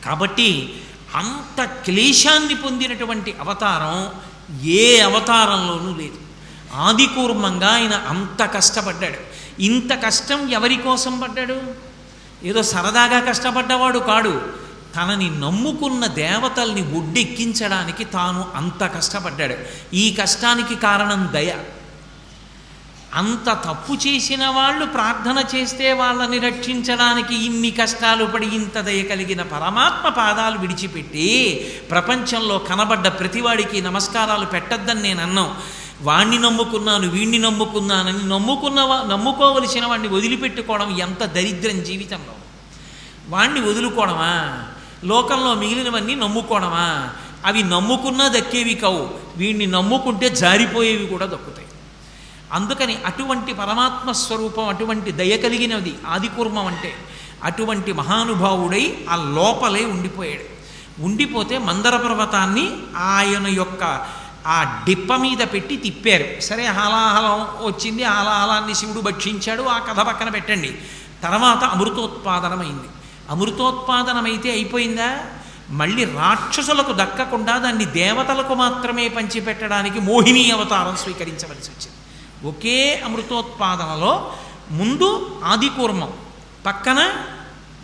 కాబట్టి అంత క్లేశాన్ని పొందినటువంటి అవతారం ఏ అవతారంలోనూ లేదు. ఆదికూర్మంగా ఆయన అంత కష్టపడ్డాడు. ఇంత కష్టం ఎవరి కోసం పడ్డాడు? ఏదో సరదాగా కష్టపడ్డవాడు కాడు. తనని నమ్ముకున్న దేవతల్ని ఒడ్డెక్కించడానికి తాను అంత కష్టపడ్డాడు. ఈ కష్టానికి కారణం దయ. అంత తప్పు చేసిన వాళ్ళు ప్రార్థన చేస్తే వాళ్ళని రక్షించడానికి ఇన్ని కష్టాలు పడి ఇంత దయ కలిగిన పరమాత్మ పాదాలు విడిచిపెట్టి ప్రపంచంలో కనబడ్డ ప్రతివాడికి నమస్కారాలు పెట్టద్దని నేను అన్నాం. వాణ్ణి నమ్ముకున్నాను, వీణ్ణి నమ్ముకున్నానని నమ్ముకోవలసిన వాడిని వదిలిపెట్టుకోవడం ఎంత దరిద్రం జీవితంలో. వాణ్ణి వదులుకోవడమా? లోకంలో మిగిలినవన్నీ నమ్ముకోవడమా? అవి నమ్ముకున్నా దక్కేవి కావు. వీణ్ణి నమ్ముకుంటే జారిపోయేవి కూడా దక్కుతాయి. అందుకని అటువంటి పరమాత్మ స్వరూపం, అటువంటి దయ కలిగినది ఆదికూర్మం అంటే. అటువంటి మహానుభావుడై ఆ లోపలే ఉండిపోయాడు. ఉండిపోతే మందర పర్వతాన్ని ఆయన యొక్క ఆ డిప్ప మీద పెట్టి తిప్పారు. సరే, హాలాహలం వచ్చింది, హాలాహలాన్ని శివుడు భక్షించాడు. ఆ కథ పక్కన పెట్టండి. తర్వాత అమృతోత్పాదనమైంది. అమృతోత్పాదనమైతే అయిపోయిందా? మళ్ళీ రాక్షసులకు దక్కకుండా దాన్ని దేవతలకు మాత్రమే పంచిపెట్టడానికి మోహిని అవతారం స్వీకరించవలసి వచ్చింది. ఒకే అమృతోత్పాదనలో ముందు ఆదికూర్మం, పక్కన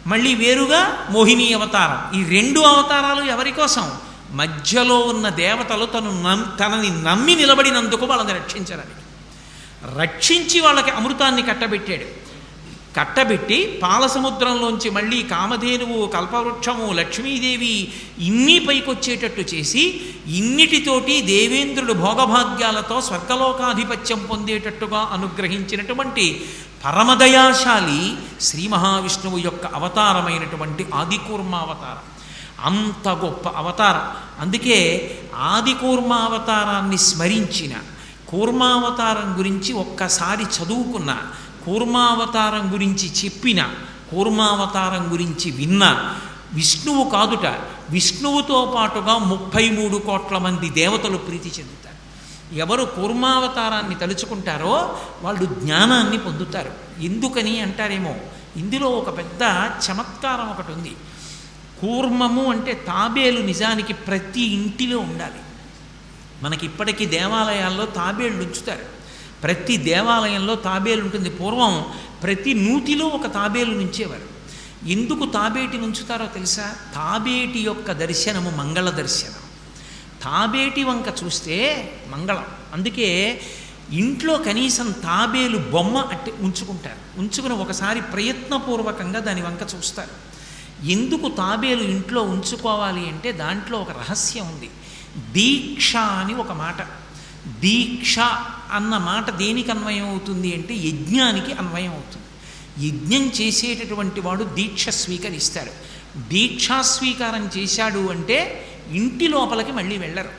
మళ్ళీ వేరుగా మోహిని అవతారం. ఈ రెండు అవతారాలు ఎవరి కోసం? మధ్యలో ఉన్న దేవతలు తనని నమ్మి నిలబడినందుకు వాళ్ళని రక్షించడానికి. రక్షించి వాళ్ళకి అమృతాన్ని కట్టబెట్టాడు. కట్టబెట్టి పాలసముద్రంలోంచి మళ్ళీ కామధేనువు, కల్పవృక్షము, లక్ష్మీదేవి ఇన్ని పైకొచ్చేటట్టు చేసి ఇన్నిటితోటి దేవేంద్రుడు భోగభాగ్యాలతో స్వర్గలోకాధిపత్యం పొందేటట్టుగా అనుగ్రహించినటువంటి పరమదయాశాలి శ్రీ మహావిష్ణువు యొక్క అవతారమైనటువంటి ఆదికూర్మావతారం. అంత గొప్ప అవతారం. అందుకే ఆదికూర్మావతారాన్ని స్మరించిన, కూర్మావతారం గురించి ఒక్కసారి చదువుకున్న, కూర్మావతారం గురించి చెప్పిన, కూర్మావతారం గురించి విన్న విష్ణువు కాదుట, విష్ణువుతో పాటుగా 33 కోట్ల మంది దేవతలు ప్రీతి చెందుతారు. ఎవరు కూర్మావతారాన్ని తలుచుకుంటారో వాళ్ళు జ్ఞానాన్ని పొందుతారు. ఎందుకని అంటారేమో, ఇందులో ఒక పెద్ద చమత్కారం ఒకటి ఉంది. కూర్మము అంటే తాబేలు నిజానికి ప్రతి ఇంటిలో ఉండాలి. మనకి ఇప్పటికీ దేవాలయాల్లో తాబేళ్ళు ఉంచుతారు. ప్రతి దేవాలయంలో తాబేలు ఉంటుంది. పూర్వం ప్రతి నూతిలో ఒక తాబేలు నుంచేవారు. ఎందుకు తాబేటి నుంచుతారో తెలుసా? తాబేటి యొక్క దర్శనము మంగళ దర్శనం. తాబేటి వంక చూస్తే మంగళం. అందుకే ఇంట్లో కనీసం తాబేలు బొమ్మ అట్టి ఉంచుకుంటారు. ఉంచుకుని ఒకసారి ప్రయత్నపూర్వకంగా దాని వంక చూస్తారు. ఎందుకు తాబేలు ఇంట్లో ఉంచుకోవాలి అంటే దాంట్లో ఒక రహస్యం ఉంది. దీక్ష అని ఒక మాట. దీక్ష అన్న మాట దేనికి అన్వయం అవుతుంది అంటే యజ్ఞానికి అన్వయం అవుతుంది. యజ్ఞం చేసేటటువంటి వాడు దీక్ష స్వీకరిస్తాడు. దీక్షా స్వీకారం చేశాడు అంటే ఇంటి లోపలికి మళ్ళీ వెళ్ళరు.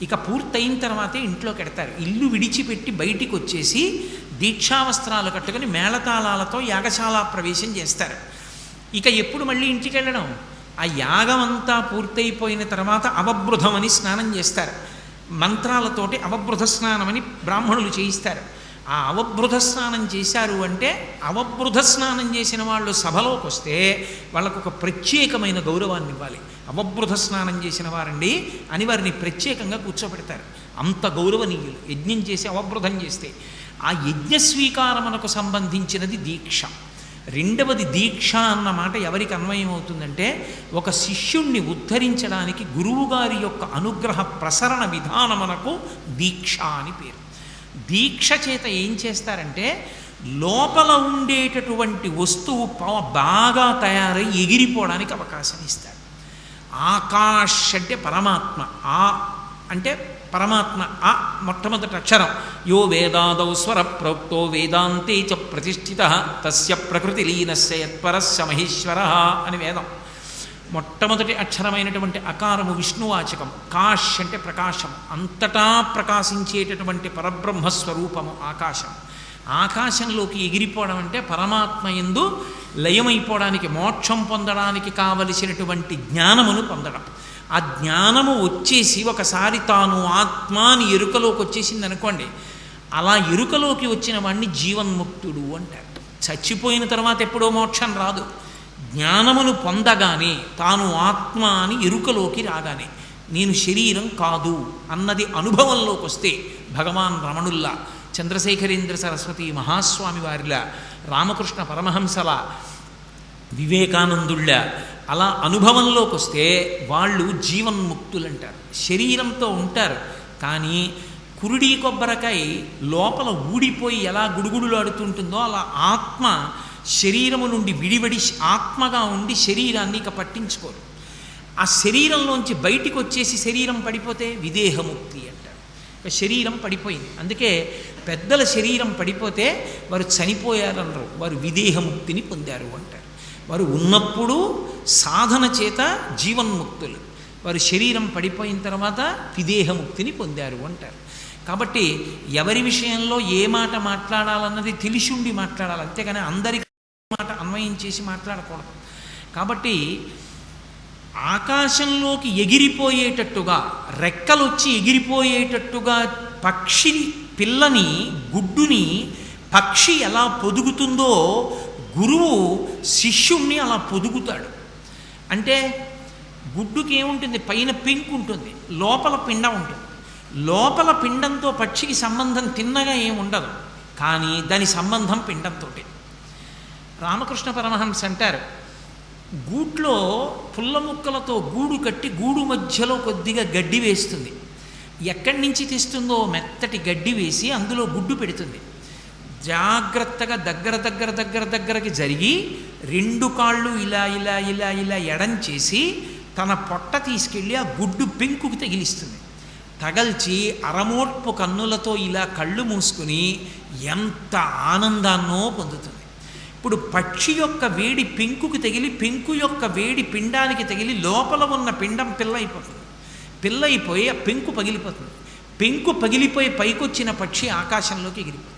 ఇక పూర్తయిన తర్వాతే ఇంట్లోకి వెడతారు. ఇల్లు విడిచిపెట్టి బయటికి వచ్చేసి దీక్షావస్త్రాలు కట్టుకొని మేళతాళాలతో యాగశాల ప్రవేశం చేస్తారు. ఇక ఎప్పుడు మళ్ళీ ఇంటికి వెళ్ళడం? ఆ యాగం అంతా పూర్తయిపోయిన తర్వాత అవబృధం అని స్నానం చేస్తారు. మంత్రాలతోటి అవబృధ స్నానం అని బ్రాహ్మణులు చేయిస్తారు. ఆ అవబృధ స్నానం చేశారు అంటే అవబృధ స్నానం చేసిన వాళ్ళు సభలోకి వస్తే వాళ్ళకు ఒక ప్రత్యేకమైన గౌరవాన్ని ఇవ్వాలి. అవబృధ స్నానం చేసిన వారండి అని వారిని ప్రత్యేకంగా కూర్చోబెడతారు. అంత గౌరవనీయులు యజ్ఞం చేసి అవబృధం చేస్తే. ఆ యజ్ఞ స్వీకారమునకు సంబంధించినది దీక్ష. రెండవది దీక్ష అన్న మాట ఎవరికి అన్వయం అవుతుందంటే ఒక శిష్యుణ్ణి ఉద్ధరించడానికి గురువుగారి యొక్క అనుగ్రహ ప్రసరణ విధానమునకు దీక్ష అని పేరు. దీక్ష చేత ఏం చేస్తారంటే లోపల ఉండేటటువంటి వస్తువు బాగా తయారై ఎగిరిపోవడానికి అవకాశం ఇస్తారు. ఆకాష్ అంటే పరమాత్మ, ఆ అంటే పరమాత్మ, ఆ మొట్టమొదటి అక్షరం. యో వేదాదౌ స్వర ప్రోక్తో వేదాంతే చ ప్రతిష్ఠిత తస్య ప్రకృతి లీనస్య యత్పరస్య మహేశ్వర అని వేదం. మొట్టమొదటి అక్షరమైనటువంటి అకారము విష్ణువాచకం. కాష్ అంటే ప్రకాశం, అంతటా ప్రకాశించేటటువంటి పరబ్రహ్మస్వరూపము ఆకాశం. ఆకాశంలోకి ఎగిరిపోవడం అంటే పరమాత్మ యందు లయమైపోవడానికి, మోక్షం పొందడానికి కావలసినటువంటి జ్ఞానమును పొందడం. ఆ జ్ఞానము వచ్చేసి ఒకసారి తాను ఆత్మ అని ఎరుకలోకి వచ్చేసింది అనుకోండి, అలా ఎరుకలోకి వచ్చిన వాడిని జీవన్ముక్తుడు అంటారు. చచ్చిపోయిన తర్వాత ఎప్పుడో మోక్షం రాదు. జ్ఞానమును పొందగానే తాను ఆత్మ అని ఎరుకలోకి రాగానే నేను శరీరం కాదు అన్నది అనుభవంలోకి వస్తే భగవాన్ రమణుల్లా, చంద్రశేఖరేంద్ర సరస్వతి మహాస్వామి వారిలా, రామకృష్ణ పరమహంసల, వివేకానందుళ్ళ అలా అనుభవంలోకి వస్తే వాళ్ళు జీవన్ముక్తులంటారు. శరీరంతో ఉంటారు కానీ కురుడి కొబ్బరికాయ లోపల ఊడిపోయి ఎలా గుడుగుడులాడుతుంటుందో అలా ఆత్మ శరీరము నుండి విడివడి ఆత్మగా ఉండి శరీరాన్ని ఇక పట్టించుకోరు. ఆ శరీరంలోంచి బయటికి వచ్చేసి శరీరం పడిపోతే విదేహముక్తి అంటారు. ఇక శరీరం పడిపోయింది. అందుకే పెద్దల శరీరం పడిపోతే వారు చనిపోయారనరు, వారు విదేహముక్తిని పొందారు అంటారు. వారు ఉన్నప్పుడు సాధన చేత జీవన్ముక్తులు, వారు శరీరం పడిపోయిన తర్వాత విదేహముక్తిని పొందారు అంటారు. కాబట్టి ఎవరి విషయంలో ఏ మాట మాట్లాడాలన్నది తెలిసి ఉండి మాట్లాడాలి, అంతేగాని అందరికీ మాట అన్వయం చేసి మాట్లాడకూడదు. కాబట్టి ఆకాశంలోకి ఎగిరిపోయేటట్టుగా, రెక్కలొచ్చి ఎగిరిపోయేటట్టుగా పక్షి పిల్లని గుడ్డుని పక్షి ఎలా పొదుగుతుందో గురువు శిష్యుణ్ణి అలా పొదుగుతాడు. అంటే గుడ్డుకి ఏముంటుంది? పైన పెంకు ఉంటుంది, లోపల పిండం ఉంటుంది. లోపల పిండంతో పక్షికి సంబంధం తిన్నగా ఏముండదు, కానీ దాని సంబంధం పిండంతో. రామకృష్ణ పరమహంస అంటారు, గూట్లో పుల్ల ముక్కలతో గూడు కట్టి గూడు మధ్యలో కొద్దిగా గడ్డి వేస్తుంది. ఎక్కడి నుంచి తీస్తుందో మెత్తటి గడ్డి వేసి అందులో గుడ్డు పెడుతుంది. జాగ్రత్తగా దగ్గరకి జరిగి రెండు కాళ్ళు ఇలా ఇలా ఇలా ఇలా ఎడం చేసి తన పొట్ట తీసుకెళ్ళి ఆ గుడ్డు పెంకుకి తగిలిస్తుంది. తగల్చి అరమోట్పు కన్నులతో ఇలా కళ్ళు మూసుకుని ఎంత ఆనందాన్నో పొందుతుంది. ఇప్పుడు పక్షి యొక్క వేడి పెంకుకి తగిలి, పెంకు యొక్క వేడి పిండానికి తగిలి లోపల ఉన్న పిండం పిల్లయిపోతుంది. పిల్లయిపోయి ఆ పెంకు పగిలిపోతుంది. పెంకు పగిలిపోయి పైకొచ్చిన పక్షి ఆకాశంలోకి ఎగిరిపోతుంది.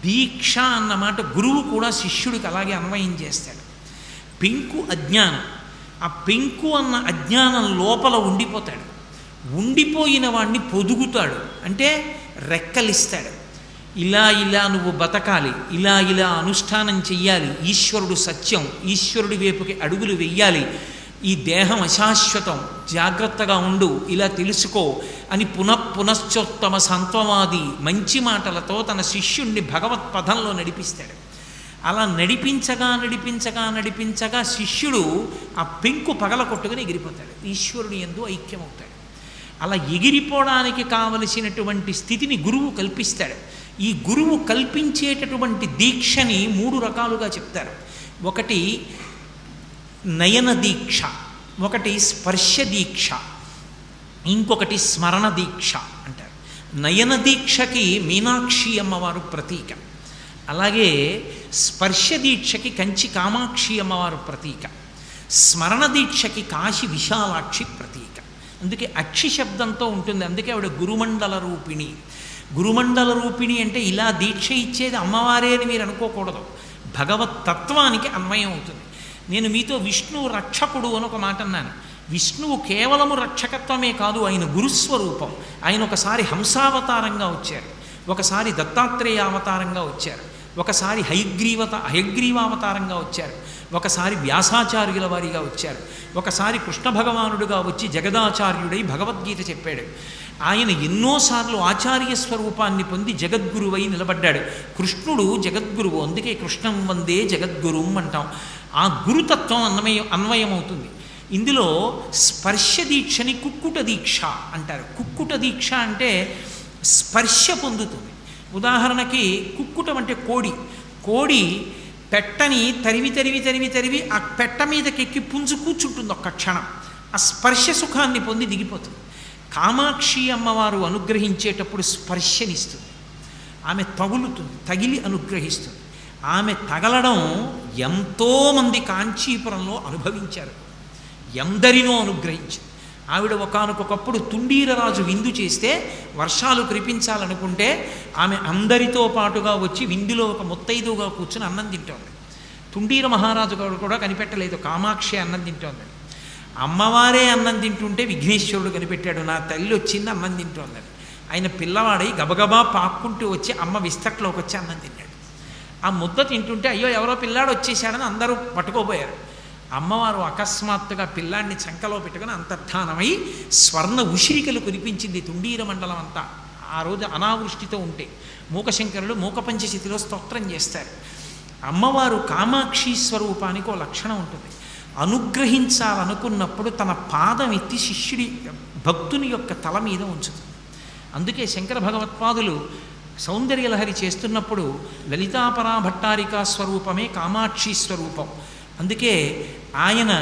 దీక్ష అన్నమాట గురువు కూడా శిష్యుడికి అలాగే అన్వయం చేస్తాడు. పెంకు అజ్ఞానం, ఆ పెంకు అన్న అజ్ఞానం లోపల ఉండిపోతాడు. ఉండిపోయిన వాడిని పొదుగుతాడు, అంటే రెక్కలిస్తాడు. ఇలా ఇలా నువ్వు బతకాలి, ఇలా ఇలా అనుష్ఠానం చెయ్యాలి, ఈశ్వరుడు సత్యం, ఈశ్వరుడి వైపుకి అడుగులు వెయ్యాలి, ఈ దేహం అశాశ్వతం, జాగ్రత్తగా ఉండు, ఇలా తెలుసుకో అని పునశ్చోత్తమ సంత్వవాది మంచి మాటలతో తన శిష్యుణ్ణి భగవత్పథంలో నడిపిస్తాడు. అలా నడిపించగా శిష్యుడు ఆ పెంకు పగల కొట్టుకుని ఎగిరిపోతాడు, ఈశ్వరుని యందు ఐక్యమవుతాడు. అలా ఎగిరిపోవడానికి కావలసినటువంటి స్థితిని గురువు కల్పిస్తాడు. ఈ గురువు కల్పించేటటువంటి దీక్షని 3 రకాలుగా చెప్తారు. ఒకటి నయన దీక్ష, ఒకటి స్పర్శ దీక్ష, ఇంకొకటి స్మరణ దీక్ష అంటారు. నయన దీక్షకి మీనాక్షి అమ్మవారు ప్రతీక, అలాగే స్పర్శ దీక్షకి కంచి కామాక్షి అమ్మవారు ప్రతీక, స్మరణ దీక్షకి కాశీ విశాలాక్షి ప్రతీక. అందుకే అక్షి శబ్దంతో ఉంటుంది, అందుకే ఆవిడ గురుమండల రూపిణి. గురుమండల రూపిణి అంటే ఇలా దీక్ష ఇచ్చేది అమ్మవారే అని మీరు అనుకోకూడదు, భగవత్ తత్వానికి అన్వయం అవుతుంది. నేను మీతో విష్ణువు రక్షకుడు అని ఒక మాట అన్నాను. విష్ణువు కేవలము రక్షకత్వమే కాదు, ఆయన గురుస్వరూపం. ఆయన ఒకసారి హంసావతారంగా వచ్చారు, ఒకసారి దత్తాత్రేయ అవతారంగా వచ్చారు, ఒకసారి హయగ్రీవావతారంగా వచ్చారు, ఒకసారి వ్యాసాచార్యుల వారిగా వచ్చారు, ఒకసారి కృష్ణ భగవానుడుగా వచ్చి జగదాచార్యుడై భగవద్గీత చెప్పాడు. ఆయన ఎన్నోసార్లు ఆచార్య స్వరూపాన్ని పొంది జగద్గురువై నిలబడ్డాడు. కృష్ణుడు జగద్గురువు, అందుకే కృష్ణం వందే జగద్గురుం అంటాం. ఆ గురుతత్వం అన్వయమవుతుంది. ఇందులో స్పర్శ దీక్షని కుక్కుట దీక్ష అంటారు. కుక్కుట దీక్ష అంటే స్పర్శ పొందుతుంది. ఉదాహరణకి కుక్కుటం అంటే కోడి పెట్టని తరివి ఆ పెట్ట మీదకెక్కి పుంజు కూర్చుంటుంది ఒక్క క్షణం, ఆ స్పర్శ సుఖాన్ని పొంది దిగిపోతుంది. కామాక్షి అమ్మవారు అనుగ్రహించేటప్పుడు స్పర్శనిస్తుంది, ఆమె తగులుతుంది, తగిలి అనుగ్రహిస్తుంది. ఆమె తగలడం ఎంతోమంది కాంచీపురంలో అనుభవించారు, ఎందరినో అనుగ్రహించింది. ఆవిడ ఒకానొకప్పుడు తుండీరరాజు విందు చేస్తే వర్షాలు కురిపించాలనుకుంటే ఆమె అందరితో పాటుగా వచ్చి విందులో ఒక ముత్తైదుగా కూర్చుని అన్నం తింటోంది. తుండీర మహారాజు గారు కూడా కనిపెట్టలేదు కామాక్షి అన్నం తింటోందని. అమ్మవారే అన్నం తింటుంటే విఘ్నేశ్వరుడు కనిపెట్టాడు, నా తల్లి వచ్చింది అన్నం తింటోందని. ఆయన పిల్లవాడై గబగబా పాక్కుంటూ వచ్చి అమ్మ విస్తట్లోకి వచ్చి అన్నం తిన్నాడు. ఆ ముద్ద తింటుంటే అయ్యో ఎవరో పిల్లాడు వచ్చేసాడని అందరూ పట్టుకోబోయారు. అమ్మవారు అకస్మాత్తుగా పిల్లాన్ని చంకలో పెట్టుకుని అంతర్ధానమై స్వర్ణ ఉసిరికలు కురిపించింది తుండీర మండలం అంతా. ఆ రోజు అనావృష్టితో ఉంటే మూకశంకరులు మూకపంచశతిలో స్తోత్రం చేస్తారు. అమ్మవారు కామాక్షి స్వరూపానికి ఓ లక్షణం ఉంటుంది. అనుగ్రహించాలనుకున్నప్పుడు తన పాదం ఎత్తి శిష్యుడి భక్తుని యొక్క తల మీద ఉంచుతుంది. అందుకే శంకర భగవత్పాదులు సౌందర్యలహరి చేస్తున్నప్పుడు లలితాపరా భట్టారికా స్వరూపమే కామాక్షి స్వరూపం. అందుకే ఆయన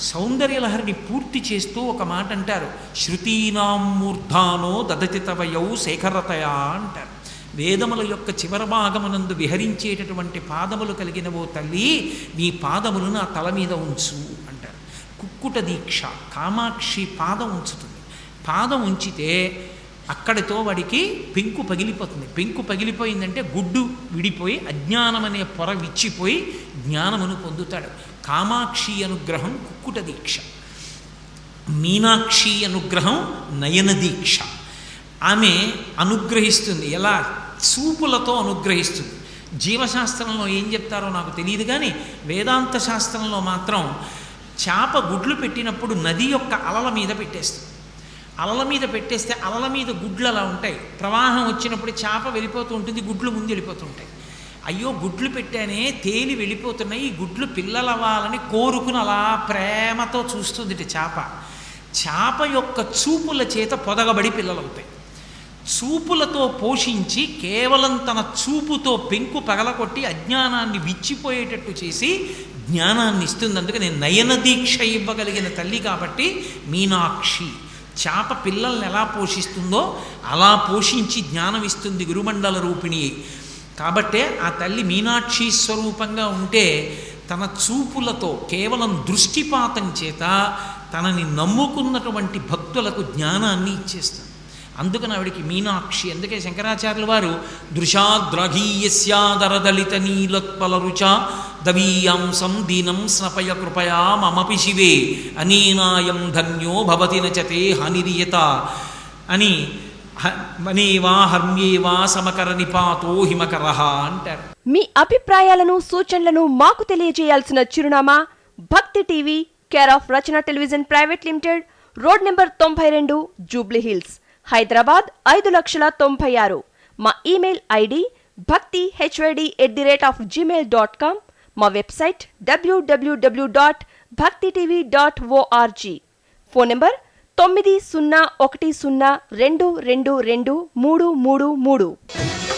సౌందర్యలహరిని పూర్తి చేస్తూ ఒక మాట అంటారు, శృతీనాం మూర్ధానో దదతి తవయౌ శేఖరతయా అంటారు. వేదముల యొక్క చివరి భాగమునందు విహరించేటటువంటి పాదములు కలిగిన ఓ తల్లి, నీ పాదములు నా తల మీద ఉంచు అంటారు. కుక్కుట దీక్ష, కామాక్షి పాదం ఉంచుతుంది. పాదం ఉంచితే అక్కడితో వాడికి పెంకు పగిలిపోతుంది. పెంకు పగిలిపోయిందంటే గుడ్డు విడిపోయి అజ్ఞానం అనే పొర విచ్చిపోయి జ్ఞానమును పొందుతాడు. కామాక్షి అనుగ్రహం కుక్కుట దీక్ష, మీనాక్షి అనుగ్రహం నయన దీక్ష. ఆమె అనుగ్రహిస్తుంది. ఎలా? చూపులతో అనుగ్రహిస్తుంది. జీవశాస్త్రంలో ఏం చెప్తారో నాకు తెలియదు, కానీ వేదాంత శాస్త్రంలో మాత్రం చేప గుడ్లు పెట్టినప్పుడు నది యొక్క అలల మీద పెట్టేస్తుంది. అలల మీద పెట్టేస్తే అలల మీద గుడ్లు అలా ఉంటాయి. ప్రవాహం వచ్చినప్పుడు చేప వెళ్ళిపోతూ ఉంటుంది, గుడ్లు ముందు వెళ్ళిపోతూ ఉంటాయి. అయ్యో గుడ్లు పెట్టానే, తేలి వెళ్ళిపోతున్నాయి, ఈ గుడ్లు పిల్లలవ్వాలని కోరుకుని అలా ప్రేమతో చూస్తుంది చేప. చేప యొక్క చూపుల చేత పొదగబడి పిల్లలవుతాయి. చూపులతో పోషించి కేవలం తన చూపుతో పెంకు పగలకొట్టి అజ్ఞానాన్ని విచ్చిపోయేటట్టు చేసి జ్ఞానాన్ని ఇస్తుంది. అందుకని నయన దీక్ష ఇవ్వగలిగిన తల్లి కాబట్టి మీనాక్షి. చేప పిల్లల్ని ఎలా పోషిస్తుందో అలా పోషించి జ్ఞానం ఇస్తుంది గురుమండల రూపిణి. కాబట్టే ఆ తల్లి మీనాక్షి స్వరూపంగా ఉంటే తన చూపులతో కేవలం దృష్టిపాతం చేత తనని నమ్ముకున్నటువంటి భక్తులకు జ్ఞానాన్ని ఇచ్చేస్తుంది. అందుకని ఆవిడికి మీనాక్షి. అందుకే శంకరాచార్యుల వారు దృశాద్రఘీయస్యాదరదలిత నీలోత్పల రుచ దవీయాంసం దీనం స్నపయ కృపయా మమపి శివే అనేనాయం ధన్యో భవతి నచతే హనిరియత అని మనేవా హర్మ్యేవా సమకర నిపాతో హిమకర అంటారు. మీ అభిప్రాయాలను సూచనలను మాకు తెలియజేయాల్సిన చిరునామా భక్తి TV, care of Rachana television private limited, road number 92, Jubilee hills, Hyderabad 5,96,000. మా ఇమెయిల్ ఐడి bhaktihyd@gmail.com. మా వెబ్సైట్ www.bhaktitv.org. Phone number 901012223333.